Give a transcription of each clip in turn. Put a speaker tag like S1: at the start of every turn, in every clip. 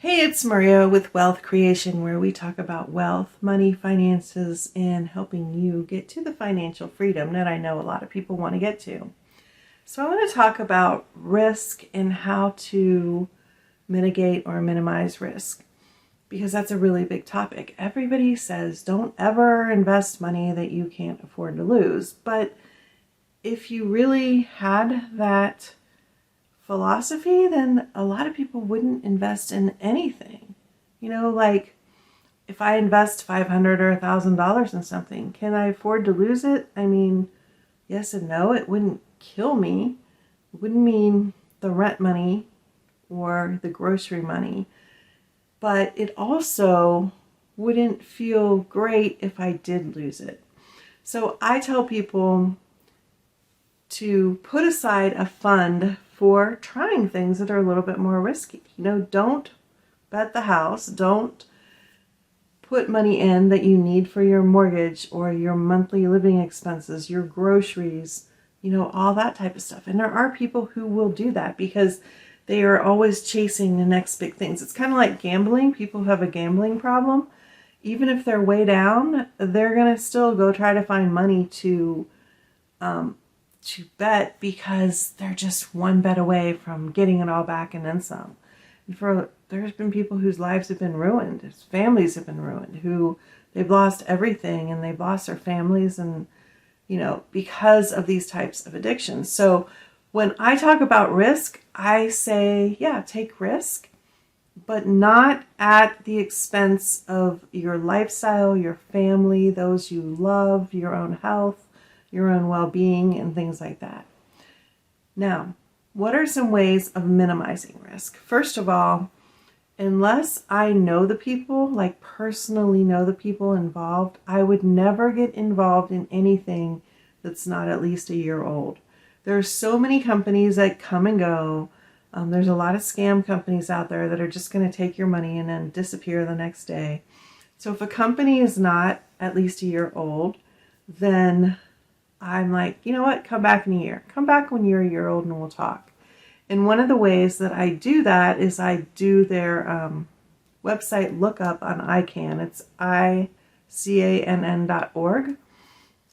S1: Hey, it's Maria with Wealth Creation, where we talk about wealth, money, finances, and helping you get to the financial freedom that I know a lot of people want to get to. So I want to talk about risk and how to mitigate or minimize risk, because that's a really big topic. Everybody says don't ever invest money that you can't afford to lose. But if you really had that philosophy, then a lot of people wouldn't invest in anything. Like if I invest $500 or $1,000 in something, can I afford to lose it? I mean, yes and no. It wouldn't kill me. It wouldn't mean the rent money or the grocery money. But it also wouldn't feel great if I did lose it. So I tell people to put aside a fund for trying things that are a little bit more risky. Don't bet the house. Don't put money in that you need for your mortgage or your monthly living expenses, your groceries, all that type of stuff. And there are people who will do that because they are always chasing the next big things. It's kind of like gambling. People who have a gambling problem, even if they're way down, they're going to still go try to find money to bet, because they're just one bet away from getting it all back and then some. And there's been people whose lives have been ruined, whose families have been ruined, who they've lost everything and they've lost their families and, because of these types of addictions. So when I talk about risk, I say, yeah, take risk, but not at the expense of your lifestyle, your family, those you love, your own health, your own well-being, and things like that. Now, what are some ways of minimizing risk? First of all, unless I know the people, like personally know the people involved, I would never get involved in anything that's not at least a year old. There are so many companies that come and go. There's a lot of scam companies out there that are just going to take your money and then disappear the next day. So if a company is not at least a year old, then I'm like, you know what? Come back in a year. Come back when you're a year old and we'll talk. And one of the ways that I do that is I do their website lookup on ICANN. It's ICANN.org.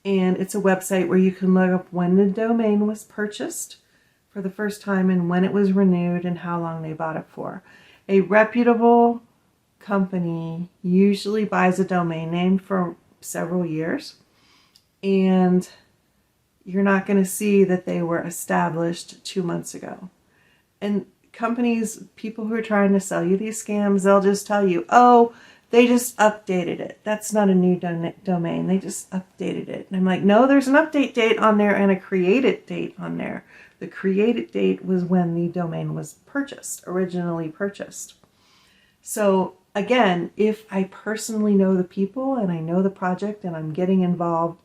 S1: And it's a website where you can look up when the domain was purchased for the first time and when it was renewed and how long they bought it for. A reputable company usually buys a domain name for several years, and you're not going to see that they were established 2 months ago. And companies, people who are trying to sell you these scams, they'll just tell you, oh, they just updated it. That's not a new domain. They just updated it. And I'm like, no, there's an update date on there and a created date on there. The created date was when the domain was originally purchased. So again, if I personally know the people and I know the project and I'm getting involved,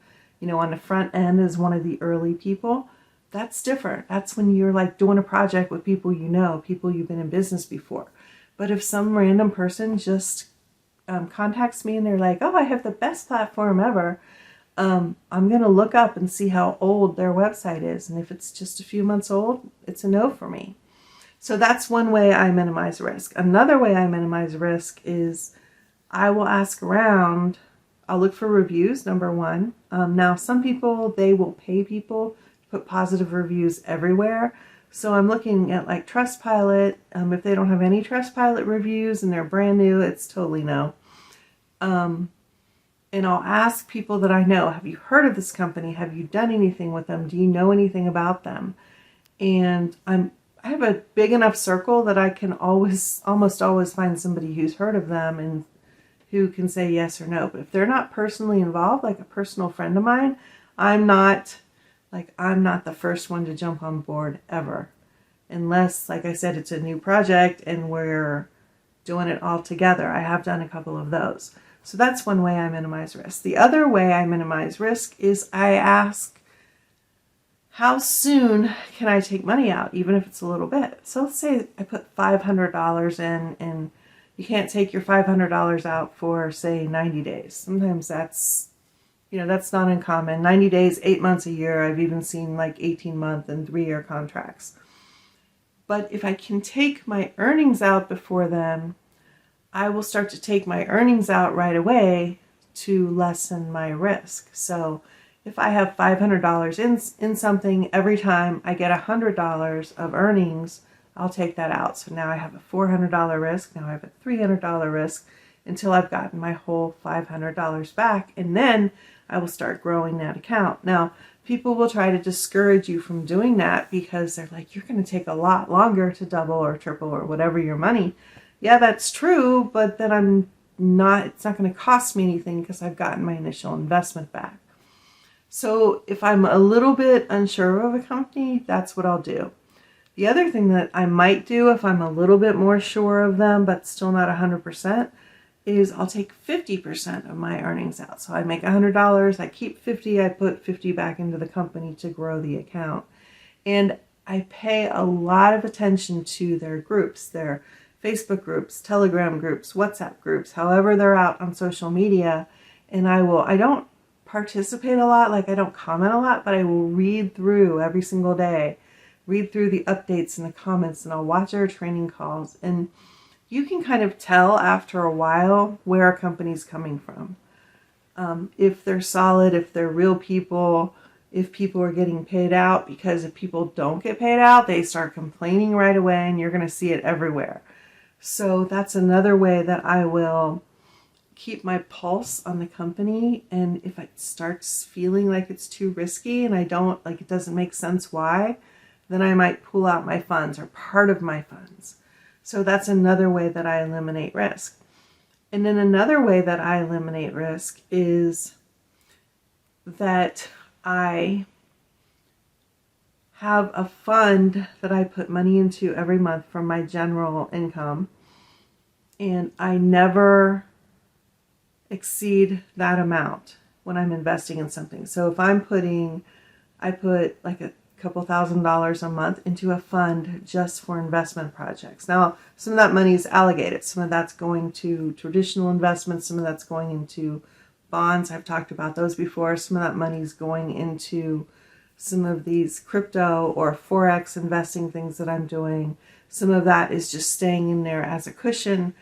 S1: on the front end as one of the early people, that's different. That's when you're like doing a project with people people you've been in business before. But if some random person just contacts me and they're like, oh, I have the best platform ever, I'm going to look up and see how old their website is. And if it's just a few months old, it's a no for me. So that's one way I minimize risk. Another way I minimize risk is I will ask around. I'll look for reviews, number one. Now, some people, they will pay people to put positive reviews everywhere. So I'm looking at like Trustpilot. If they don't have any Trustpilot reviews and they're brand new, it's totally no. And I'll ask people that I know, have you heard of this company? Have you done anything with them? Do you know anything about them? And I have a big enough circle that I can almost always find somebody who's heard of them and who can say yes or no. But if they're not personally involved, like a personal friend of mine, I'm not the first one to jump on board ever. Unless, like I said, it's a new project and we're doing it all together. I have done a couple of those. So that's one way I minimize risk. The other way I minimize risk is I ask, how soon can I take money out, even if it's a little bit? So let's say I put $500 in and you can't take your $500 out for, say, 90 days. Sometimes that's not uncommon. 90 days, 8 months, a year. I've even seen like 18-month and 3-year contracts. But if I can take my earnings out before then, I will start to take my earnings out right away to lessen my risk. So if I have $500 in something, every time I get $100 of earnings, I'll take that out. So now I have a $400 risk. Now I have a $300 risk until I've gotten my whole $500 back. And then I will start growing that account. Now, people will try to discourage you from doing that because they're like, you're going to take a lot longer to double or triple or whatever your money. Yeah, that's true, but then it's not going to cost me anything because I've gotten my initial investment back. So if I'm a little bit unsure of a company, that's what I'll do. The other thing that I might do if I'm a little bit more sure of them, but still not 100%, is I'll take 50% of my earnings out. So I make $100, I keep 50, I put 50 back into the company to grow the account. And I pay a lot of attention to their groups, their Facebook groups, Telegram groups, WhatsApp groups, however they're out on social media. And I don't participate a lot, like I don't comment a lot, but I will read through every single day, read through the updates and the comments, and I'll watch their training calls. And you can kind of tell after a while where a company's coming from. If they're solid, if they're real people, if people are getting paid out, because if people don't get paid out, they start complaining right away and you're going to see it everywhere. So that's another way that I will keep my pulse on the company. And if it starts feeling like it's too risky and it doesn't make sense why, then I might pull out my funds or part of my funds. So that's another way that I eliminate risk. And then another way that I eliminate risk is that I have a fund that I put money into every month from my general income, and I never exceed that amount when I'm investing in something. So if I put like a couple $1,000s a month into a fund just for investment projects. Now, some of that money is allocated. Some of that's going to traditional investments. Some of that's going into bonds. I've talked about those before. Some of that money is going into some of these crypto or Forex investing things that I'm doing. Some of that is just staying in there as a cushion.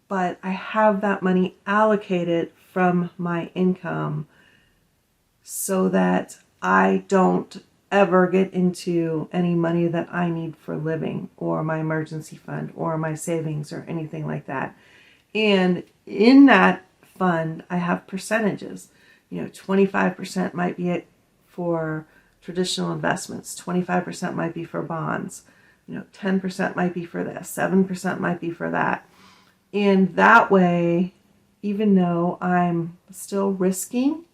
S1: But I have that money allocated from my income so that I don't ever get into any money that I need for living or my emergency fund or my savings or anything like that. And in that fund, I have percentages. 25% might be it for traditional investments, 25% might be for bonds, 10% might be for this, 7% might be for that. And that way, even though I'm still risking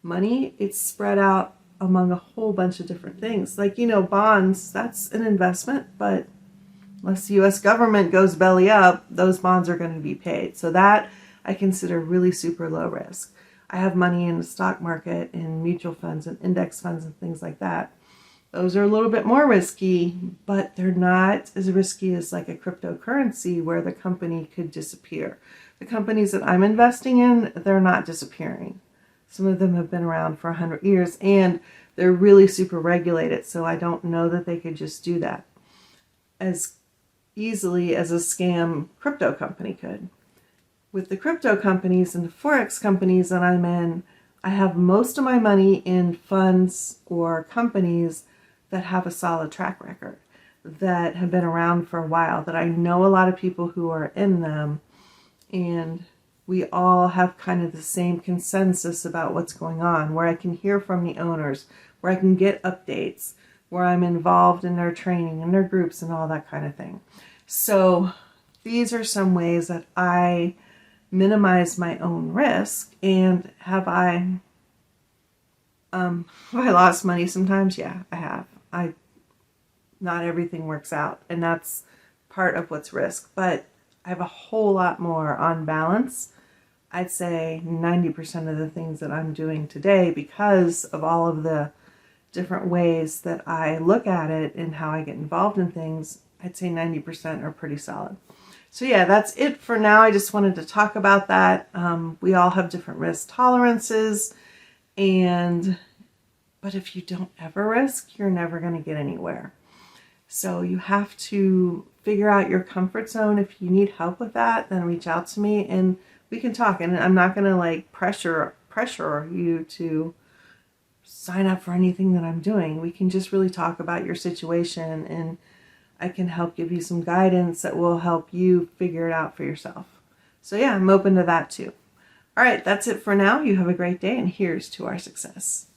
S1: money, it's spread out among a whole bunch of different things. Like, bonds, that's an investment, but unless the U.S. government goes belly up, those bonds are going to be paid. So that I consider really super low risk. I have money in the stock market, in mutual funds and index funds and things like that. Those are a little bit more risky, but they're not as risky as like a cryptocurrency where the company could disappear. The companies that I'm investing in, they're not disappearing. Some of them have been around for 100 years and they're really super regulated. So I don't know that they could just do that as easily as a scam crypto company could. With the crypto companies and the Forex companies that I'm in, I have most of my money in funds or companies that have a solid track record, that have been around for a while, that I know a lot of people who are in them, and we all have kind of the same consensus about what's going on, where I can hear from the owners, where I can get updates, where I'm involved in their training and their groups and all that kind of thing. So these are some ways that I minimize my own risk. And have I lost money sometimes? Yeah, I have. Not everything works out, and that's part of what's risk, but I have a whole lot more on balance. I'd say 90% of the things that I'm doing today, because of all of the different ways that I look at it and how I get involved in things, I'd say 90% are pretty solid. So yeah, that's it for now. I just wanted to talk about that. We all have different risk tolerances, but if you don't ever risk, you're never going to get anywhere. So you have to figure out your comfort zone. If you need help with that, then reach out to me and we can talk. And I'm not going to like pressure you to sign up for anything that I'm doing. We can just really talk about your situation, and I can help give you some guidance that will help you figure it out for yourself. So yeah, I'm open to that too. All right, that's it for now. You have a great day, and here's to our success.